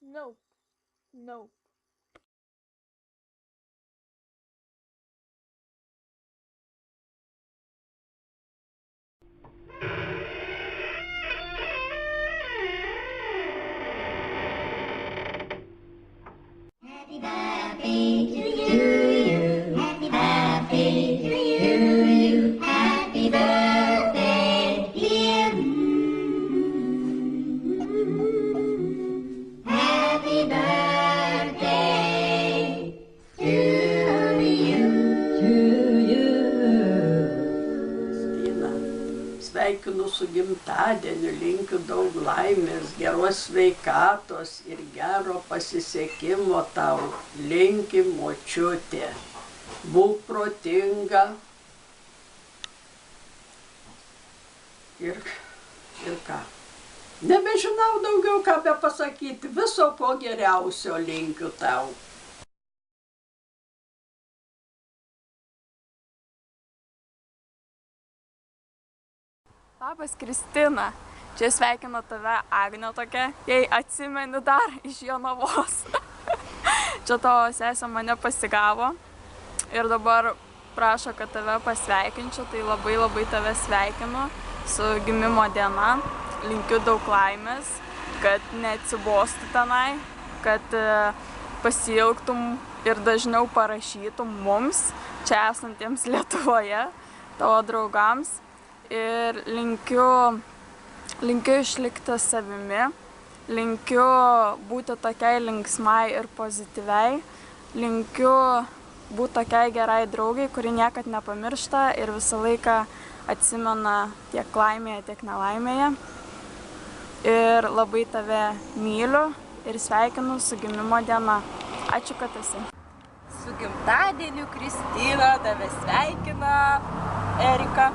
Nope. Nope. Happy birthday to you. Happy birthday to you. Happy birthday, dear. Happy birthday to you. Kristina, sveikinu su gimtadieniu, linkiu daug laimės, geros sveikatos ir gero pasisekimo tau, linki močiutė. Būk protinga ir ką. Nebežinau daugiau ką be pasakyti, viso ko geriausio linkiu tau. Labas, Kristina. Čia sveikino tave Agnė tokia, jei atsimeni dar iš Jonavos. Čia tavo sesė mane pasigavo ir dabar prašo, kad tave pasveikinčiau, tai labai tave sveikinu su gimimo diena. Linkiu daug laimės, kad neatsibostų tenai, kad pasiilgtum ir dažniau parašytum mums, čia esantiems Lietuvoje, tavo draugams. Ir linkiu išlikti savimi, linkiu būti tokiai linksmai ir pozityviai, linkiu būti tokiai gerai draugai, kuri niekad nepamiršta ir visą laiką atsimena tiek laimėje, tiek nelaimėje. Ir labai tave myliu ir sveikinu su gimimo diena. Ačiū, kad esi. Su gimtadieniu, Kristina, tave sveikina Erika.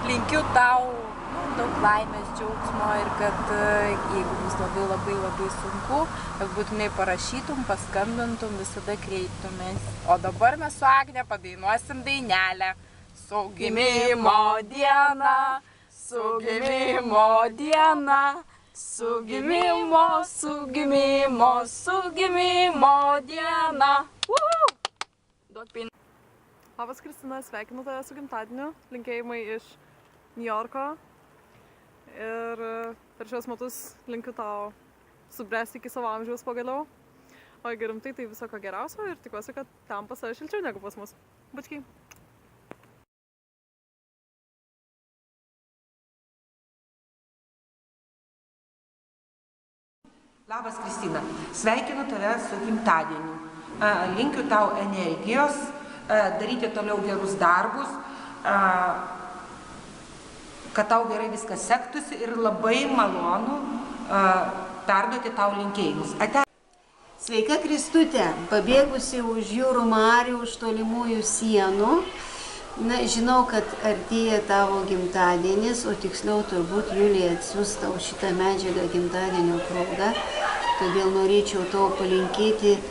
Linkiu tau daug laimės, džiaugsmo ir kad jeigu bus labai sunku, kad būtinai parašytum, paskambintum, visada kreiptumės. O dabar mes su Agne padainuosim dainelę. Su gimimo diena, su gimimo diena, su gimimo diena. Duok pin. Labas, Kristina, sveikinu tave su gimtadieniu, linkėjimai iš Niujorko ir per šios metus linkiu tau subręsti iki savo amžiaus pagaliau, o jeigu rimtai, tai viso ko geriausio ir tikiuosi, kad ten pas tave šilčiau negu pas mus. Bučkiai. Labas, Kristina, sveikinu tave su gimtadieniu, linkiu tau energijos, daryti toliau gerus darbus, kad tau gerai viskas sektųsi ir labai malonu perduoti tau linkėjimus. Sveika, Kristute, pabėgusi už jūrų marių, už tolimųjų sienų. Na, žinau, kad artėja tavo gimtadienis, o tiksliau turbūt Julija atsiųs tau šitą medžiagą gimtadienio proga. Todėl norėčiau tau palinkėti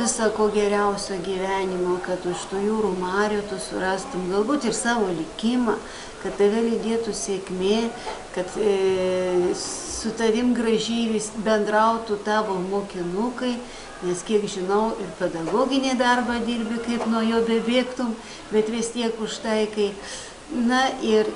visą ko geriausio gyvenimo, kad už tų jūrų marių tu surastum galbūt ir savo likimą, kad tave lydėtų sėkmė, kad su tavim gražiai bendrautų tavo mokinukai, nes kiek žinau ir pedagoginį darbą dirbi, kaip nuo jo bebėgtum, bet vis tiek užtaikai. Na ir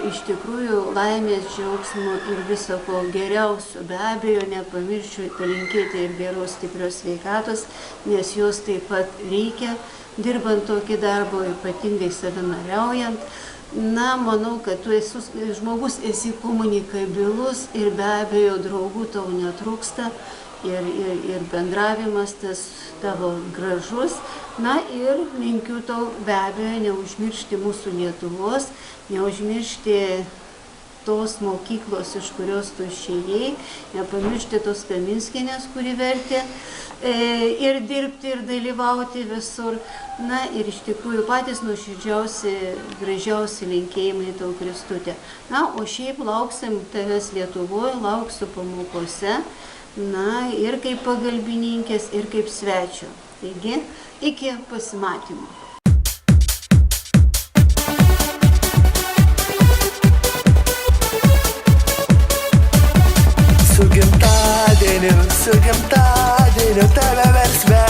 iš tikrųjų laimės, džiaugsmo ir viso ko geriausio. Be abejo, nepamirščiau palinkėti ir geros stiprios sveikatos, nes jos taip pat reikia, dirbant tokį darbą, ypatingai savanoriaujant. Na, manau, kad tu žmogus esi komunikabilus ir be abejo draugų tau netrūksta ir bendravimas tas tavo gražus. Na ir linkiu tau be abejo neužmiršti mūsų Lietuvos, neužmiršti tos mokyklos, iš kurios tu išėjai, nepamiršti tos Kaminskienės, kuri vertė ir dirbti, ir dalyvauti visur. Na ir iš tikrųjų patys nuoširdžiausi, gražiausi linkėjimai tau, Kristute. Na, o šiaip lauksim tavęs Lietuvoje, lauksiu pamokose, na ir kaip pagalbininkės, ir kaip svečio. Taigi, iki pasimatymo. Su gimtadieniu su gimtadieniu tave versme.